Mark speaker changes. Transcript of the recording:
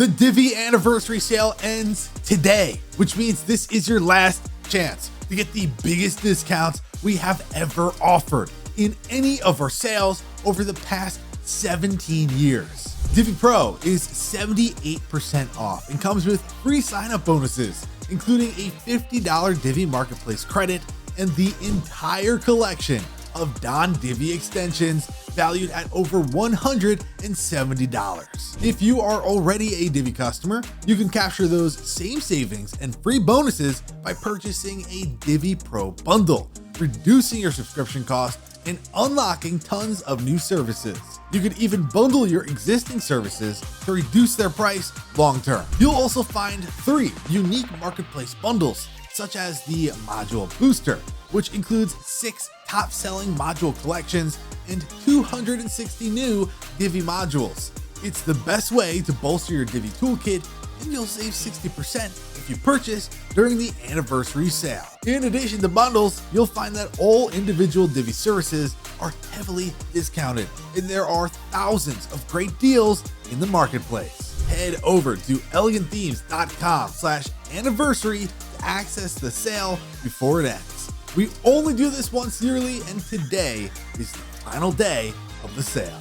Speaker 1: The Divi anniversary sale ends today, which means this is your last chance to get the biggest discounts we have ever offered in any of our sales over the past 17 years. Divi Pro is 78% off and comes with free sign-up bonuses, including a $50 Divi Marketplace credit and the entire collection of Don Divi extensions valued at over $170. If you are already a Divi customer, you can capture those same savings and free bonuses by purchasing a Divi Pro bundle, reducing your subscription cost and unlocking tons of new services. You can even bundle your existing services to reduce their price long term. You'll also find 3 unique marketplace bundles, such as the Module Booster, which includes 6 top-selling module collections and 260 new Divi modules. It's the best way to bolster your Divi toolkit, and you'll save 60% if you purchase during the anniversary sale. In addition to bundles, you'll find that all individual Divi services are heavily discounted, and there are thousands of great deals in the marketplace. Head over to elegantthemes.com/anniversary to access the sale before it ends. We only do this once yearly, and today is the final day of the sale.